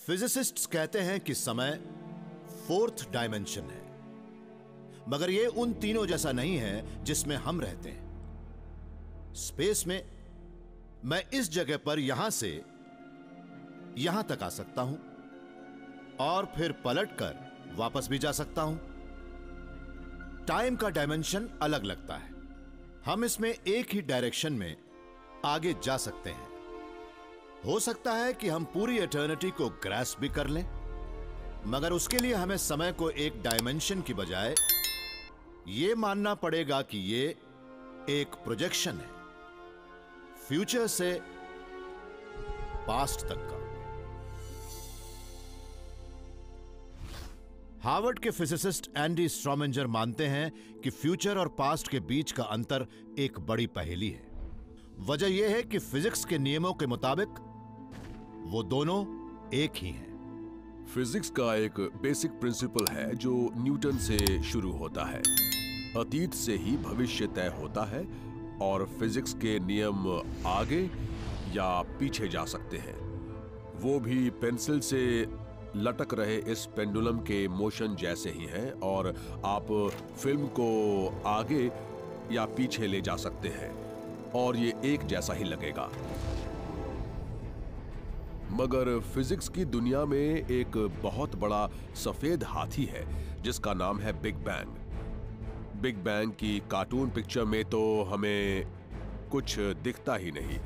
फिजिसिस्ट्स कहते हैं कि समय फोर्थ डायमेंशन है, मगर यह उन तीनों जैसा नहीं है जिसमें हम रहते हैं। स्पेस में मैं इस जगह पर यहां से यहां तक आ सकता हूं और फिर पलटकर वापस भी जा सकता हूं। टाइम का डायमेंशन अलग लगता है। हम इसमें एक ही डायरेक्शन में आगे जा सकते हैं। हो सकता है कि हम पूरी एटर्निटी को ग्रास्प भी कर लें, मगर उसके लिए हमें समय को एक डायमेंशन की बजाय यह मानना पड़ेगा कि यह एक प्रोजेक्शन है, फ्यूचर से पास्ट तक का। हार्वर्ड के फिजिसिस्ट एंडी स्ट्रॉमेंजर मानते हैं कि फ्यूचर और पास्ट के बीच का अंतर एक बड़ी पहेली है। वजह यह है कि फिजिक्स के नियमों के मुताबिक वो दोनों एक ही हैं। फिजिक्स का एक बेसिक प्रिंसिपल है जो न्यूटन से शुरू होता है। अतीत से ही भविष्य तय होता है और फिजिक्स के नियम आगे या पीछे जा सकते हैं। वो भी पेंसिल से लटक रहे इस पेंडुलम के मोशन जैसे ही हैं और आप फिल्म को आगे या पीछे ले जा सकते हैं और ये एक जैसा ही लगेगा। मगर फिजिक्स की दुनिया में एक बहुत बड़ा सफेद हाथी है जिसका नाम है बिग बैंग। बिग बैंग की कार्टून पिक्चर में तो हमें कुछ दिखता ही नहीं।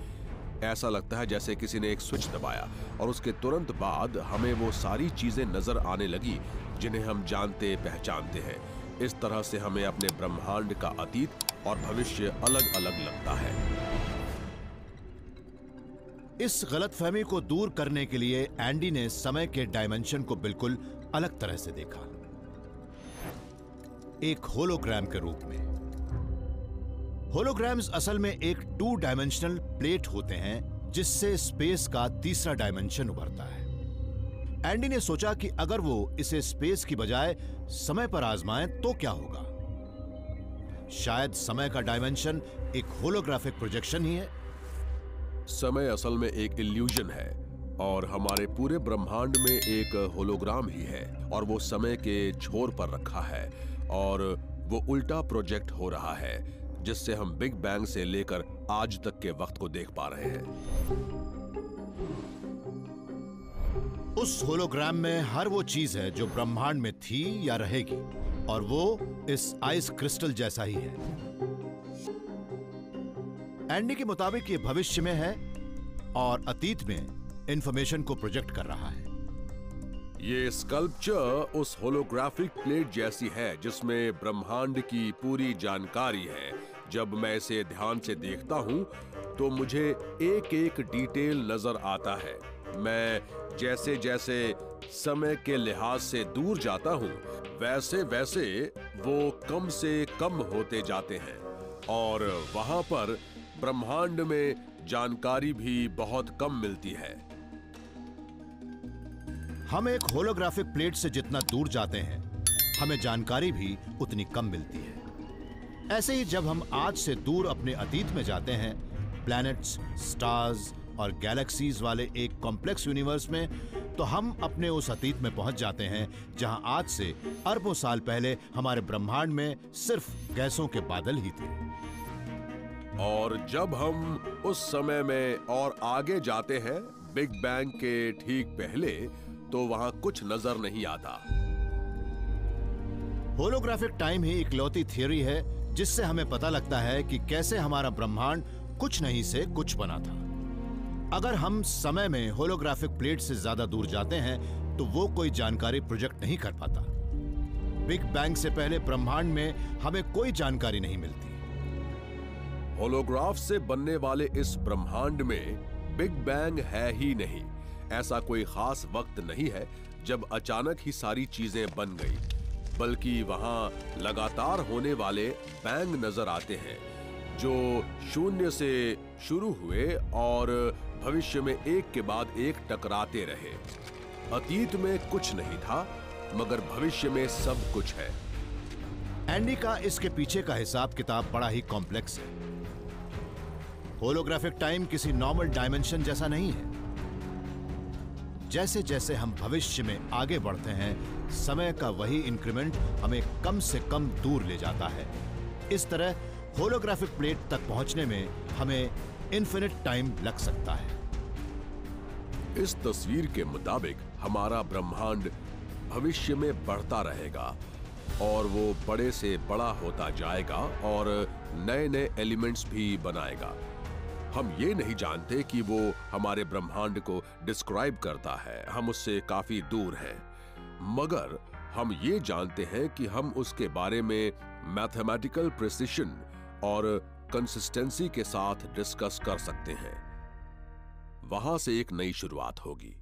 ऐसा लगता है जैसे किसी ने एक स्विच दबाया और उसके तुरंत बाद हमें वो सारी चीजें नजर आने लगी जिन्हें हम जानते पहचानते हैं। इस तरह से हमें अपने ब्रह्मांड का अतीत और भविष्य अलग अलग लगता है। इस गलतफहमी को दूर करने के लिए एंडी ने समय के डायमेंशन को बिल्कुल अलग तरह से देखा, एक होलोग्राम के रूप में। होलोग्राम्स असल में एक 2 डायमेंशनल प्लेट होते हैं जिससे स्पेस का तीसरा डायमेंशन उभरता है। एंडी ने सोचा कि अगर वो इसे स्पेस की बजाय समय पर आजमाएं तो क्या होगा। शायद समय का डायमेंशन एक होलोग्राफिक प्रोजेक्शन ही है। समय असल में एक इल्यूजन है और हमारे पूरे ब्रह्मांड में एक होलोग्राम ही है और वो समय के छोर पर रखा है और वो उल्टा प्रोजेक्ट हो रहा है जिससे हम बिग बैंग से लेकर आज तक के वक्त को देख पा रहे हैं। उस होलोग्राम में हर वो चीज है जो ब्रह्मांड में थी या रहेगी और वो इस आइस क्रिस्टल जैसा ही है। एंडी के मुताबिक ये भविष्य में है और अतीत में इंफॉर्मेशन को प्रोजेक्ट कर रहा है। ये स्कल्पचर उस होलोग्राफिक प्लेट जैसी है जिसमें ब्रह्मांड की पूरी जानकारी है। जब मैं इसे ध्यान से देखता हूँ तो मुझे एक एक डिटेल नजर आता है। मैं जैसे जैसे समय के लिहाज से दूर जाता हूँ वैसे वैसे वो कम से कम होते जाते हैं और वहां पर ब्रह्मांड में जानकारी भी बहुत कम मिलती है। हम एक होलोग्राफिक प्लेट से जितना दूर जाते हैं हमें जानकारी भी उतनी कम मिलती है। ऐसे ही जब हम आज से दूर अपने अतीत में जाते हैं, प्लैनेट्स, स्टार्स और गैलेक्सीज वाले एक कॉम्प्लेक्स यूनिवर्स में, तो हम अपने उस अतीत में पहुंच जाते हैं जहां आज से अरबों साल पहले हमारे ब्रह्मांड में सिर्फ गैसों के बादल ही थे। और जब हम उस समय में और आगे जाते हैं बिग बैंग के ठीक पहले, तो वहां कुछ नजर नहीं आता। होलोग्राफिक टाइम ही इकलौती थियरी है जिससे हमें पता लगता है कि कैसे हमारा ब्रह्मांड कुछ नहीं से कुछ बना था। अगर हम समय में होलोग्राफिक प्लेट से ज्यादा दूर जाते हैं तो वो कोई जानकारी प्रोजेक्ट नहीं कर पाता। बिग बैंग से पहले ब्रह्मांड में हमें कोई जानकारी नहीं मिलती। होलोग्राफ से बनने वाले इस ब्रह्मांड में बिग बैंग है ही नहीं। ऐसा कोई खास वक्त नहीं है जब अचानक ही सारी चीजें बन गई, बल्कि वहां लगातार होने वाले बैंग नजर आते हैं जो शून्य से शुरू हुए और भविष्य में एक के बाद एक टकराते रहे। अतीत में कुछ नहीं था मगर भविष्य में सब कुछ है। एंडी का इसके पीछे का हिसाब किताब बड़ा ही कॉम्प्लेक्स है। होलोग्राफिक टाइम किसी नॉर्मल डायमेंशन जैसा नहीं है। जैसे जैसे हम भविष्य में आगे बढ़ते हैं, समय का वही इंक्रीमेंट हमें कम से कम दूर ले जाता है। इस तरह होलोग्राफिक प्लेट तक पहुंचने में हमें इन्फिनिट टाइम लग सकता है। इस तस्वीर के मुताबिक हमारा ब्रह्मांड भविष्य में बढ़ता रहेगा और वो बड़े से बड़ा होता जाएगा और नए नए एलिमेंट्स भी बनाएगा। हम ये नहीं जानते कि वो हमारे ब्रह्मांड को डिस्क्राइब करता है, हम उससे काफी दूर हैं, मगर हम ये जानते हैं कि हम उसके बारे में मैथमेटिकल प्रिसिशन और कंसिस्टेंसी के साथ डिस्कस कर सकते हैं। वहां से एक नई शुरुआत होगी।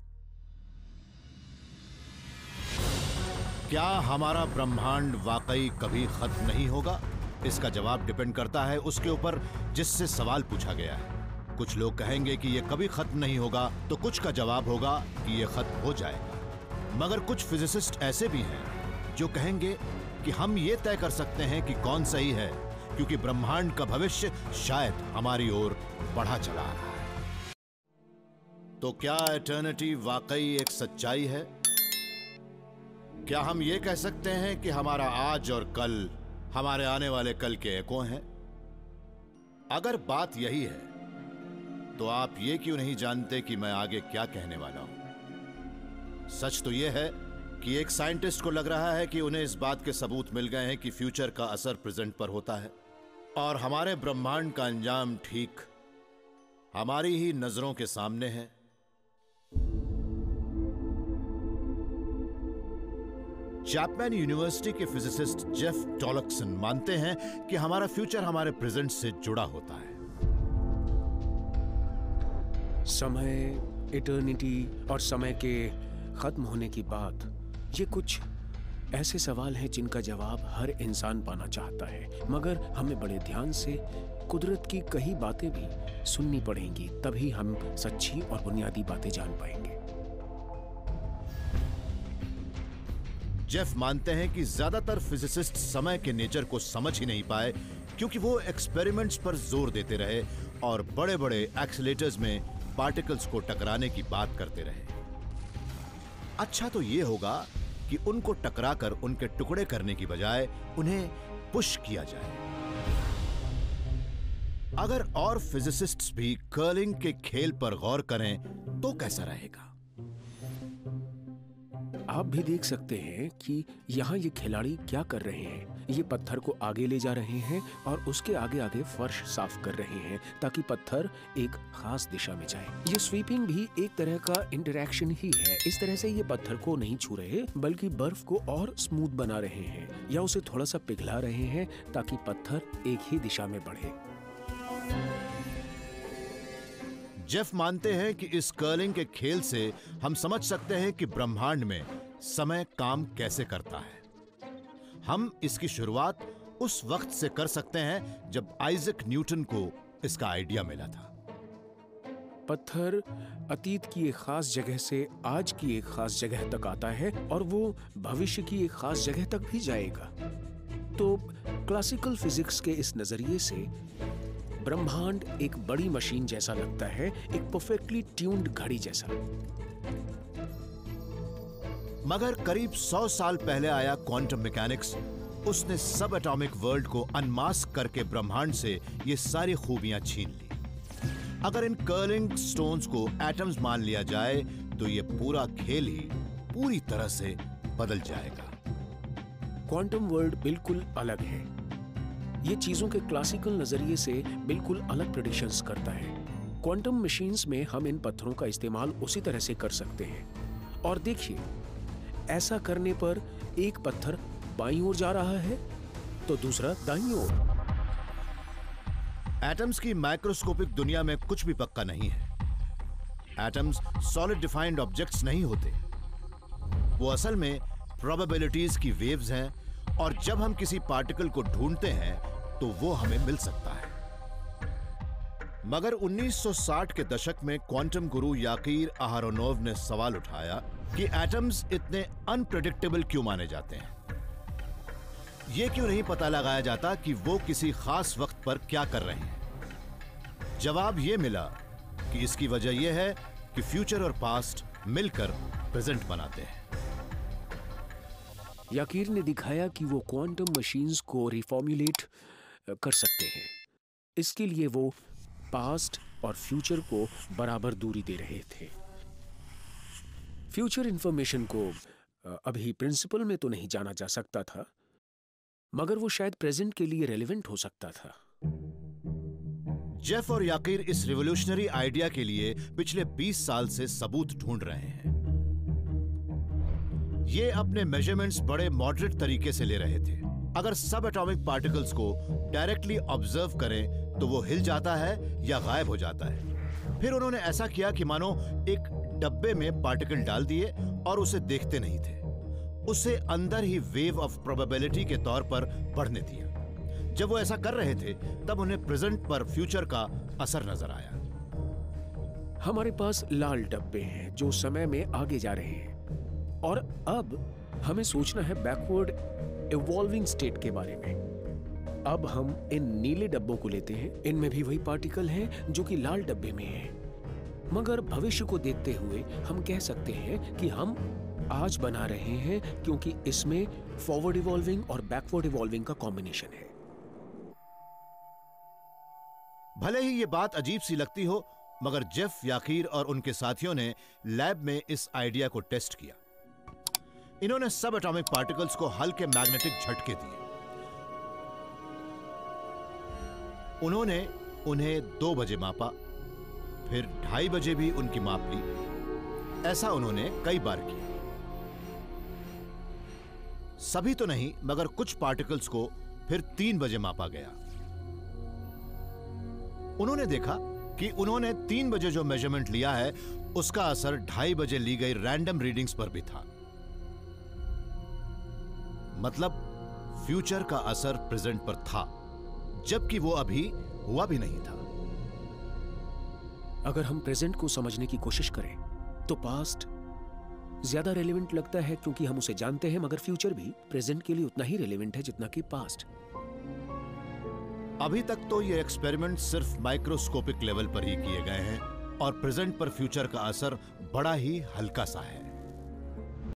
क्या हमारा ब्रह्मांड वाकई कभी खत्म नहीं होगा? इसका जवाब डिपेंड करता है उसके ऊपर जिससे सवाल पूछा गया है। कुछ लोग कहेंगे कि यह कभी खत्म नहीं होगा, तो कुछ का जवाब होगा कि यह खत्म हो जाएगा। मगर कुछ फिजिसिस्ट ऐसे भी हैं जो कहेंगे कि हम ये तय कर सकते हैं कि कौन सही है, क्योंकि ब्रह्मांड का भविष्य शायद हमारी ओर बढ़ा चला रहा है। तो क्या एटर्निटी वाकई एक सच्चाई है? क्या हम ये कह सकते हैं कि हमारा आज और कल हमारे आने वाले कल के एको हैं? अगर बात यही है, तो आप ये क्यों नहीं जानते कि मैं आगे क्या कहने वाला हूं? सच तो यह है कि एक साइंटिस्ट को लग रहा है कि उन्हें इस बात के सबूत मिल गए हैं कि फ्यूचर का असर प्रेजेंट पर होता है और हमारे ब्रह्मांड का अंजाम ठीक हमारी ही नजरों के सामने है। चैपमैन यूनिवर्सिटी के फिजिसिस्ट जेफ टॉलक्सन मानते हैं कि हमारा फ्यूचर हमारे प्रेजेंट से जुड़ा होता है। समय, इटर्निटी और समय के खत्म होने की बात, ये कुछ ऐसे सवाल हैं जिनका जवाब हर इंसान पाना चाहता है, मगर हमें बड़े ध्यान से कुदरत की कई बातें भी सुननी पड़ेंगी, तभी हम सच्ची और बुनियादी बातें जान पाएंगे। जेफ मानते हैं कि ज्यादातर फिजिसिस्ट समय के नेचर को समझ ही नहीं पाए, क्योंकि वो एक्सपेरिमेंट्स पर जोर देते रहे और बड़े बड़े एक्सीलेटर्स में पार्टिकल्स को टकराने की बात करते रहे। अच्छा तो ये होगा कि उनको टकराकर उनके टुकड़े करने की बजाय उन्हें पुश किया जाए। अगर और फिजिसिस्ट्स भी कर्लिंग के खेल पर गौर करें तो कैसा रहेगा? आप भी देख सकते हैं कि यहाँ ये खिलाड़ी क्या कर रहे हैं। ये पत्थर को आगे ले जा रहे हैं और उसके आगे आगे फर्श साफ कर रहे हैं ताकि पत्थर एक खास दिशा में जाए। ये स्वीपिंग भी एक तरह का इंटरैक्शन ही है। इस तरह से ये पत्थर को नहीं छू रहे, बल्कि बर्फ को और स्मूथ बना रहे हैं या उसे थोड़ा सा पिघला रहे हैं ताकि पत्थर एक ही दिशा में बढ़े। जेफ मानते हैं कि इस कर्लिंग के खेल से हम समझ सकते हैं कि ब्रह्मांड में समय काम कैसे करता है। हम इसकी शुरुआत उस वक्त से कर सकते हैं जब आइजैक न्यूटन को इसका आइडिया मिला था। पत्थर अतीत की एक खास जगह से आज की एक खास जगह तक आता है और वो भविष्य की एक खास जगह तक भी जाएगा। तो क्लासिकल फिजिक्स के इस नजरिए से ब्रह्मांड एक बड़ी मशीन जैसा लगता है, एक परफेक्टली ट्यून्ड घड़ी जैसा। मगर करीब 100 साल पहले आया क्वांटम मैकेनिक्स, उसने सब एटॉमिक वर्ल्ड को अनमास्क करके ब्रह्मांड से ये सारी खूबियां छीन ली। अगर इन कर्लिंग स्टोन्स को एटम्स मान लिया जाए तो ये पूरा खेल ही पूरी तरह से बदल जाएगा। क्वांटम वर्ल्ड बिल्कुल अलग है। ये चीजों के क्लासिकल नजरिए से बिल्कुल अलग प्रेडिक्शंस करता है। क्वांटम मशीन्स में हम इन पत्थरों का इस्तेमाल उसी तरह से कर सकते हैं। और देखिए, ऐसा करने पर एक पत्थर बाईं ओर जा रहा है तो दूसरा दाईं ओर। एटम्स की माइक्रोस्कोपिक दुनिया में कुछ भी पक्का नहीं है। एटम्स सॉलिड डिफाइंड ऑब्जेक्ट्स नहीं होते, वो असल में प्रोबेबिलिटीज की वेव्स हैं, और जब हम किसी पार्टिकल को ढूंढते हैं तो वो हमें मिल सकता है। मगर 1960 के दशक में क्वांटम गुरु याकीर अहारोनोव ने सवाल उठाया कि एटम्स इतने अनप्रेडिक्टेबल क्यों माने जाते हैं। यह क्यों नहीं पता लगाया जाता कि वो किसी खास वक्त पर क्या कर रहे हैं। जवाब यह मिला कि इसकी वजह यह है कि फ्यूचर और पास्ट मिलकर प्रेजेंट बनाते हैं। याकीर ने दिखाया कि वो क्वांटम मशीन्स को रिफॉर्मुलेट कर सकते हैं। इसके लिए वो पास्ट और फ्यूचर को बराबर दूरी दे रहे थे। फ्यूचर इंफॉर्मेशन को अभी प्रिंसिपल में तो नहीं जाना जा सकता था, मगर वो शायद प्रेजेंट के लिए रेलेवेंट हो सकता था। जेफ और याकीर इस रिवोल्यूशनरी आइडिया के लिए पिछले 20 साल से सबूत ढूंढ रहे हैं। ये अपने मेजरमेंट्स बड़े मॉडरेट तरीके से ले रहे थे। अगर सब एटॉमिक पार्टिकल्स को डायरेक्टली ऑब्जर्व करें तो वो हिल जाता है या गायब हो जाता है। फिर उन्होंने ऐसा किया कि मानो एक डब्बे में पार्टिकल डाल दिए और उसे देखते नहीं थे, उसे अंदर ही वेव ऑफ प्रोबेबिलिटी के तौर पर बढ़ने दिया। जब वो ऐसा कर रहे थे तब उन्हें प्रेजेंट पर फ्यूचर का असर नजर आया। हमारे पास लाल डब्बे हैं जो समय में आगे जा रहे हैं, और अब हमें सोचना है बैकवर्ड इवॉल्विंग स्टेट के बारे में। अब हम इन नीले डब्बों को लेते हैं, इनमें भी वही पार्टिकल हैं जो कि लाल डब्बे में हैं। मगर भविष्य को देखते हुए हम कह सकते हैं कि हम आज बना रहे हैं, क्योंकि इसमें फॉरवर्ड इवॉल्विंग और बैकवर्ड इवॉल्विंग का कॉम्बिनेशन है। भले ही ये बात अजीब सी लगती हो, मगर जेफ, याकीर और उनके साथियों ने लैब में इस आइडिया को टेस्ट किया। इन्होंने सब एटॉमिक पार्टिकल्स को हल्के मैग्नेटिक झटके दिए। उन्होंने उन्हें 2 बजे मापा, फिर 2:30 बजे भी उनकी माप ली। ऐसा उन्होंने कई बार किया। सभी तो नहीं, मगर कुछ पार्टिकल्स को फिर 3 बजे मापा गया। उन्होंने देखा कि उन्होंने 3 बजे जो मेजरमेंट लिया है उसका असर 2:30 बजे ली गई रैंडम रीडिंग्स पर भी था। मतलब फ्यूचर का असर प्रेजेंट पर था, जबकि वो अभी हुआ भी नहीं था। अगर हम प्रेजेंट को समझने की कोशिश करें तो पास्ट ज्यादा रेलेवेंट लगता है, क्योंकि हम उसे जानते हैं, मगर फ्यूचर भी प्रेजेंट के लिए उतना ही रेलेवेंट है जितना कि पास्ट। अभी तक तो ये एक्सपेरिमेंट सिर्फ माइक्रोस्कोपिक लेवल पर ही किए गए हैं और प्रेजेंट पर फ्यूचर का असर बड़ा ही हल्का सा है।